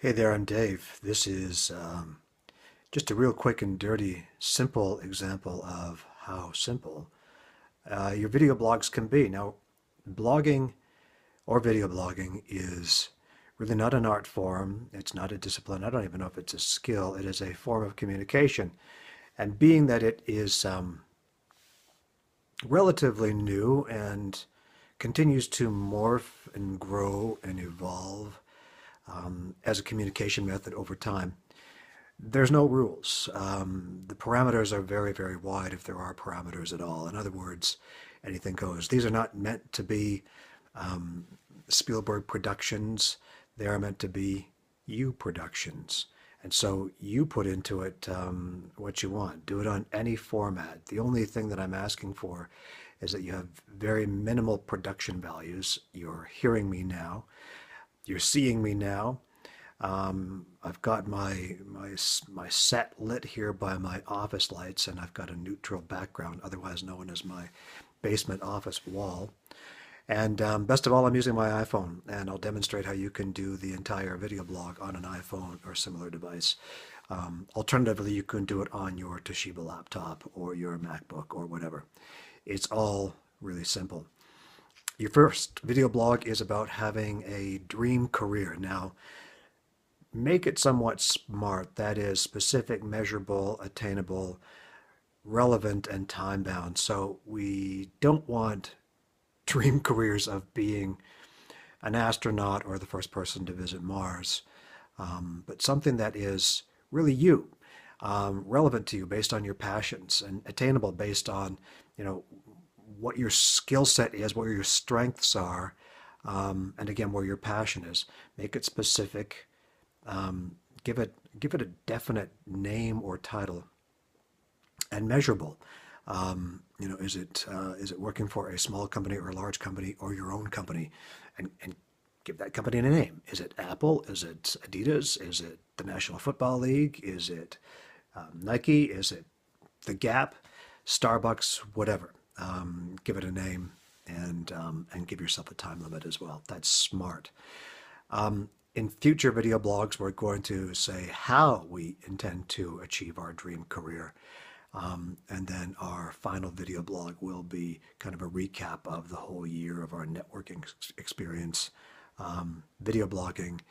Hey there, I'm Dave. This is just a real quick and dirty, simple example of how simple your video blogs can be. Now, blogging or video blogging is really not an art form. It's not a discipline. I don't even know if it's a skill. It is a form of communication. And being that it is relatively new and continues to morph and grow and evolve as a communication method over time, there's no rules. The parameters are very, very wide if there are parameters at all. In other words, anything goes. These are not meant to be Spielberg productions. They are meant to be you productions. And so you put into it what you want. Do it on any format. The only thing that I'm asking for is that you have very minimal production values. You're hearing me now. You're seeing me now. I've got my set lit here by my office lights, and I've got a neutral background, otherwise known as my basement office wall. And best of all, I'm using my iPhone, and I'll demonstrate how you can do the entire video blog on an iPhone or similar device. Alternatively, you can do it on your Toshiba laptop or your MacBook or whatever. It's all really simple. Your first video blog is about having a dream career. Now, make it somewhat smart. That is specific, measurable, attainable, relevant, and time-bound. So we don't want dream careers of being an astronaut or the first person to visit Mars, but something that is really you, relevant to you based on your passions, and attainable based on, what your skill set is, what your strengths are, and again, where your passion is. Make it specific. Give it a definite name or title, and measurable. Is it working for a small company or a large company or your own company, and give that company a name. Is it Apple? Is it Adidas? Is it the National Football League? Is it Nike? Is it the Gap? Starbucks? Whatever. Give it a name, and give yourself a time limit as well. That's smart. In future video blogs, we're going to say how we intend to achieve our dream career. And then our final video blog will be kind of a recap of the whole year of our networking experience, video blogging,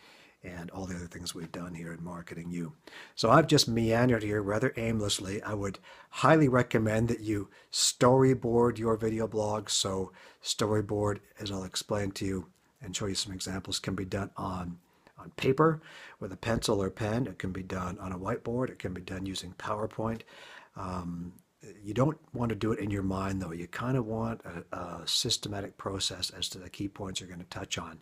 and all the other things we've done here in Marketing You. So I've just meandered here rather aimlessly. I would highly recommend that you storyboard your video blog. So storyboard, as I'll explain to you and show you some examples, can be done on paper with a pencil or pen. It can be done on a whiteboard. It can be done using PowerPoint. You don't want to do it in your mind, though. You kind of want a systematic process as to the key points you're going to touch on.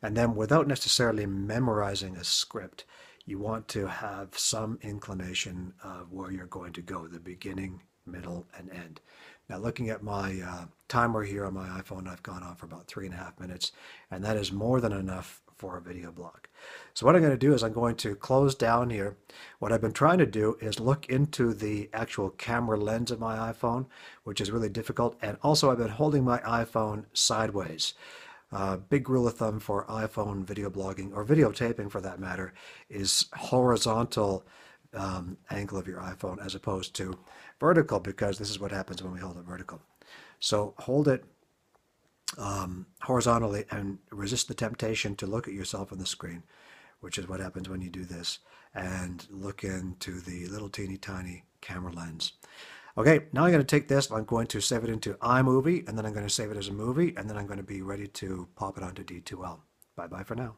And then without necessarily memorizing a script, you want to have some inclination of where you're going to go, the beginning, middle, and end. Now, looking at my timer here on my iPhone, I've gone on for about 3.5 minutes, and that is more than enough for a video blog. So what I'm going to do is I'm going to close down here. What I've been trying to do is look into the actual camera lens of my iPhone, which is really difficult. And also I've been holding my iPhone sideways. Big rule of thumb for iPhone video blogging, or videotaping for that matter, is horizontal angle of your iPhone as opposed to vertical, because this is what happens when we hold it vertical. So hold it horizontally and resist the temptation to look at yourself on the screen, which is what happens when you do this, and look into the little teeny tiny camera lens. Okay, now I'm going to take this, I'm going to save it into iMovie, and then I'm going to save it as a movie, and then I'm going to be ready to pop it onto D2L. Bye-bye for now.